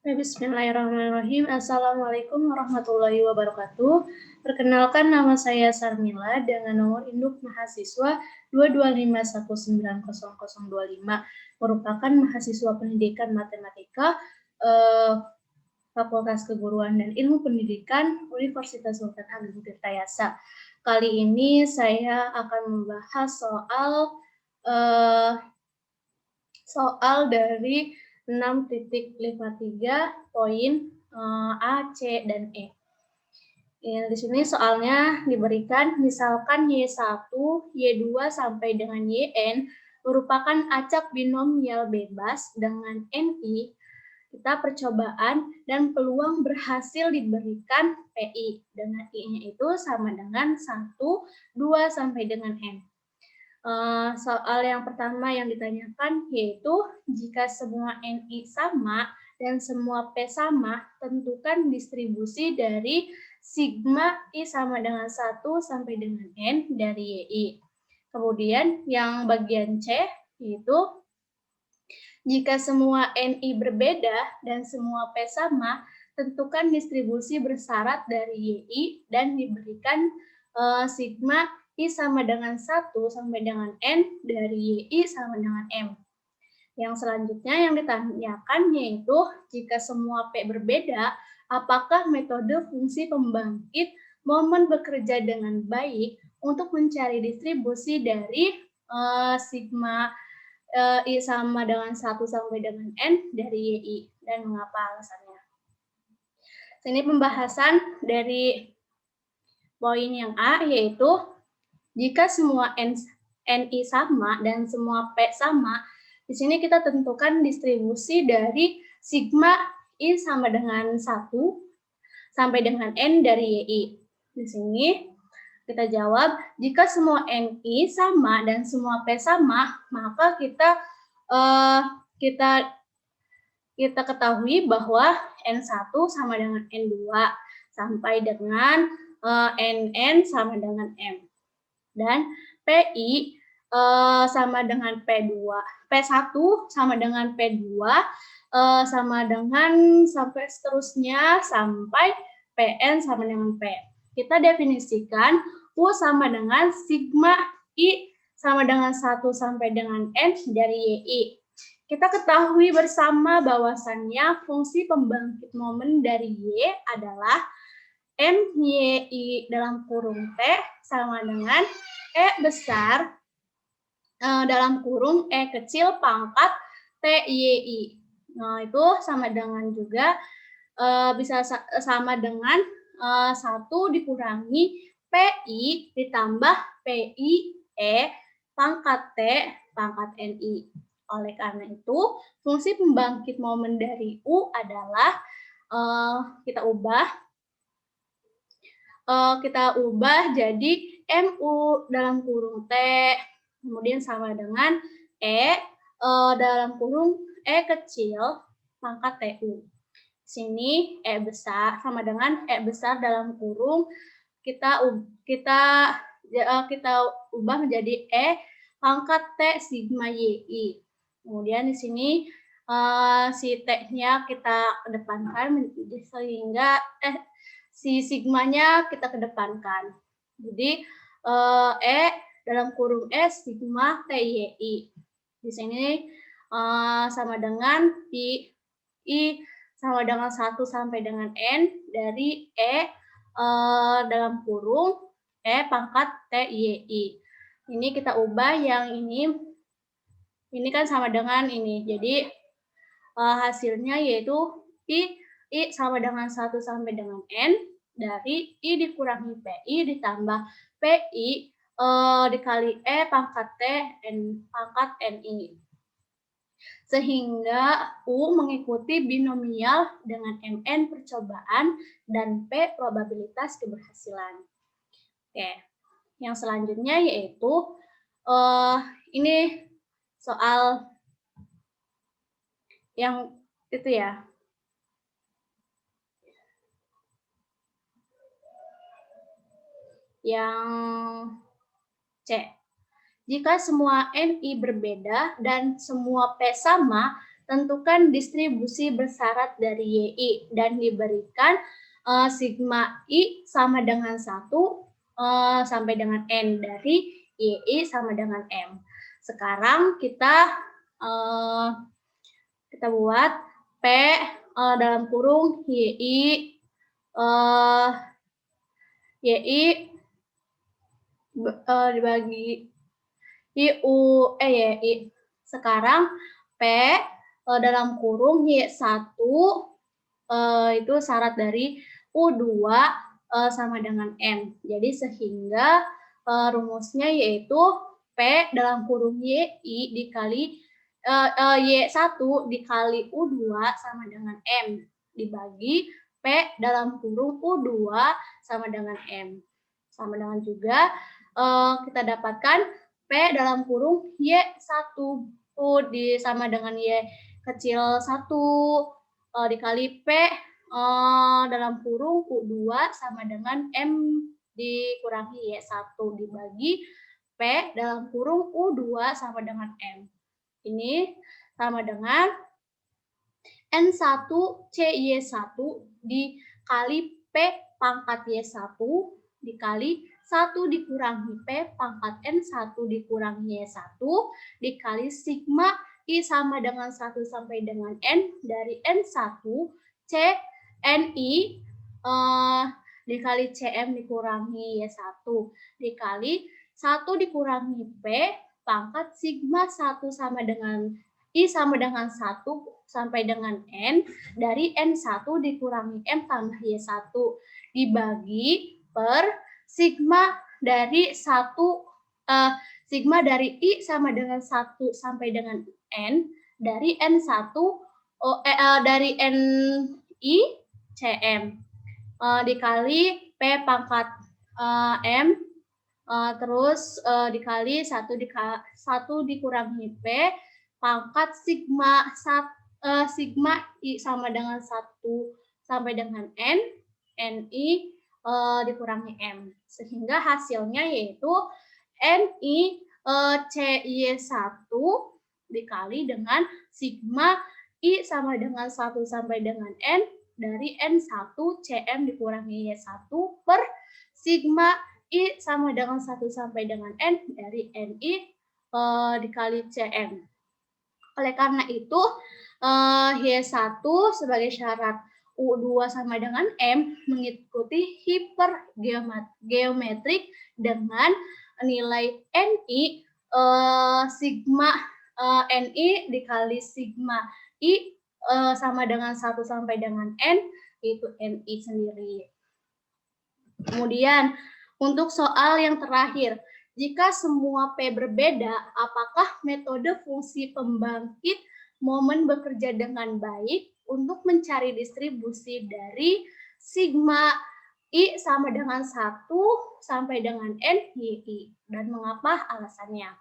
Bismillahirrahmanirrahim. Assalamualaikum warahmatullahi wabarakatuh. Perkenalkan, nama saya Sarmila dengan nomor induk mahasiswa 225190025, merupakan mahasiswa pendidikan matematika Fakultas Keguruan dan Ilmu Pendidikan Universitas Sultan Agung Tirtayasa. Kali ini saya akan membahas soal dari 6.53 poin A, C, dan E. Ya, di sini soalnya diberikan misalkan Y1, Y2 sampai dengan YN merupakan acak binomial bebas dengan NI. Kita percobaan dan peluang berhasil diberikan PI dengan I-nya itu sama dengan 1, 2 sampai dengan N. Soal yang pertama yang ditanyakan yaitu jika semua NI sama dan semua P sama, tentukan distribusi dari sigma I sama dengan 1 sampai dengan N dari YI. Kemudian yang bagian C yaitu jika semua NI berbeda dan semua P sama, tentukan distribusi bersyarat dari YI dan diberikan sigma I sama dengan 1 sampai dengan N dari YI sama dengan M. Yang selanjutnya yang ditanyakan yaitu jika semua P berbeda, apakah metode fungsi pembangkit momen bekerja dengan baik untuk mencari distribusi dari sigma I sama dengan 1 sampai dengan N dari YI, dan mengapa alasannya. Ini pembahasan dari poin yang A, yaitu jika semua NI sama dan semua P sama, di sini kita tentukan distribusi dari sigma I sama dengan 1 sampai dengan N dari YI. Di sini kita jawab, jika semua NI sama dan semua P sama, maka kita ketahui bahwa N1 sama dengan N2 sampai dengan NN sama dengan M. Dan PI sama dengan P2. P1 sama dengan P2 sama dengan sampai seterusnya sampai PN sama dengan P. Kita definisikan U sama dengan sigma I sama dengan 1 sampai dengan N dari YI. Kita ketahui bersama bahwasannya fungsi pembangkit momen dari Y adalah MYI dalam kurung T sama dengan E besar dalam kurung E kecil pangkat TYI. Nah, itu sama dengan juga bisa sama dengan 1 dikurangi PI ditambah PI E pangkat T pangkat NI. Oleh karena itu, fungsi pembangkit momen dari U adalah kita ubah jadi MU dalam kurung T, kemudian sama dengan E dalam kurung E kecil pangkat TU. Sini E besar sama dengan E besar dalam kurung kita ubah menjadi E pangkat T sigma YI. Kemudian di sini si T-nya kita kedepankan sehingga si sigmanya kita kedepankan. Jadi E dalam kurung S sigma TYI. Di sini sama dengan I sama dengan 1 sampai dengan N dari E dalam kurung E pangkat TYI. Ini kita ubah yang ini kan sama dengan ini. Jadi hasilnya yaitu I sama dengan 1 sampai dengan N dari I dikurangi PI ditambah PI dikali E pangkat T N pangkat NI. Sehingga U mengikuti binomial dengan MN percobaan dan P probabilitas keberhasilan. Oke, yang selanjutnya yaitu ini soal yang itu ya. Yang C. Jika semua NI berbeda dan semua P sama, tentukan distribusi bersyarat dari YI dan diberikan sigma I sama dengan 1 sampai dengan N dari YI sama dengan M. Sekarang kita buat P dalam kurung YI dibagi YI. Sekarang P dalam kurung Y1 itu syarat dari U2 sama dengan N. Jadi sehingga rumusnya yaitu P dalam kurung YI dikali Y1 dikali U2 sama dengan M dibagi P dalam kurung U2 sama dengan M. Sama dengan juga kita dapatkan P dalam kurung Y1 sama dengan Y kecil 1 dikali P dalam kurung U2 sama dengan M dikurangi Y1 dibagi P dalam kurung U2 sama dengan M. Ini sama dengan N1 CY1 dikali P pangkat Y1 dikali 1 dikurangi P pangkat N1 dikurangi Y1 dikali sigma I sama dengan 1 sampai dengan N dari N1 C NI dikali CM dikurangi Y1 dikali 1 dikurangi P pangkat sigma 1 sama dengan I sama dengan 1 sampai dengan N dari N1 dikurangi M tambah Y1 dibagi per sigma dari 1 sigma dari I sama dengan 1 sampai dengan N dari N1 dari NI CM dikali P pangkat M terus dikali 1 dikurangi P pangkat sigma I sama dengan 1 sampai dengan N NI dikurangi M sehingga hasilnya yaitu NI CY1 dikali dengan sigma I sama dengan 1 sampai dengan N dari N1 CM dikurangi Y1 per sigma I sama dengan 1 sampai dengan N dari NI dikali CM. Oleh karena itu, Y1 sebagai syarat U2 sama dengan M mengikuti hipergeometrik dengan nilai NI sigma NI dikali sigma I sama dengan 1 sampai dengan N, yaitu NI sendiri. Kemudian, untuk soal yang terakhir, jika semua P berbeda, apakah metode fungsi pembangkit momen bekerja dengan baik untuk mencari distribusi dari sigma I sama dengan 1 sampai dengan N YI? Dan mengapa alasannya?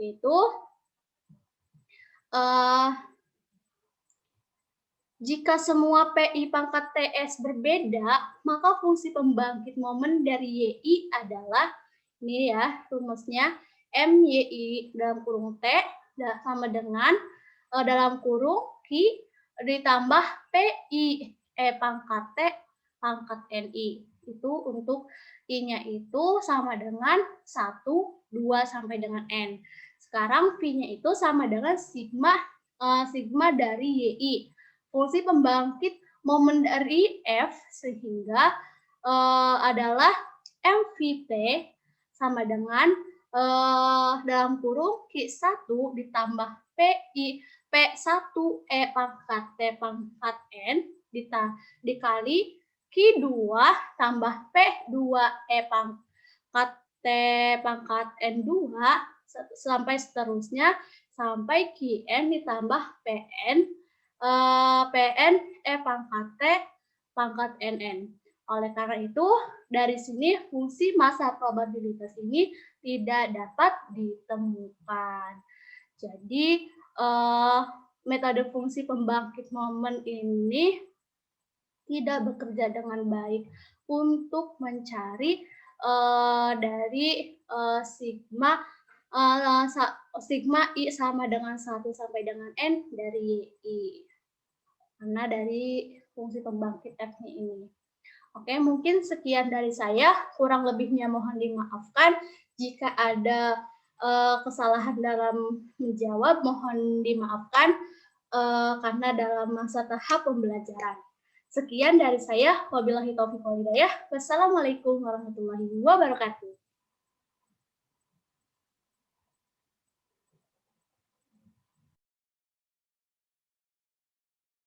Yaitu, jika semua PI pangkat TS berbeda, maka fungsi pembangkit momen dari YI adalah, ini ya rumusnya, MYI dalam kurung T sama dengan dalam kurung Q ditambah PI pangkat T pangkat NI. Itu untuk I-nya itu sama dengan 1, 2 sampai dengan N. Sekarang V-nya itu sama dengan sigma dari YI. Fungsi pembangkit momen dari F sehingga adalah MVT sama dengan dalam kurung Q1 ditambah P1E pangkat T pangkat N dikali Q2 tambah P2E pangkat T pangkat N2 sampai seterusnya sampai Qn ditambah Pn pangkat T pangkat NN. Oleh karena itu, dari sini fungsi massa probabilitas ini tidak dapat ditemukan. Jadi, metode fungsi pembangkit momen ini tidak bekerja dengan baik untuk mencari dari sigma sigma I sama dengan 1 sampai dengan N dari I, karena dari fungsi pembangkit F-nya ini. Oke, mungkin sekian dari saya, kurang lebihnya mohon dimaafkan. Jika ada kesalahan dalam menjawab, mohon dimaafkan karena dalam masa tahap pembelajaran. Sekian dari saya, wabillahi taufiq wal hidayah. Wassalamualaikum warahmatullahi wabarakatuh.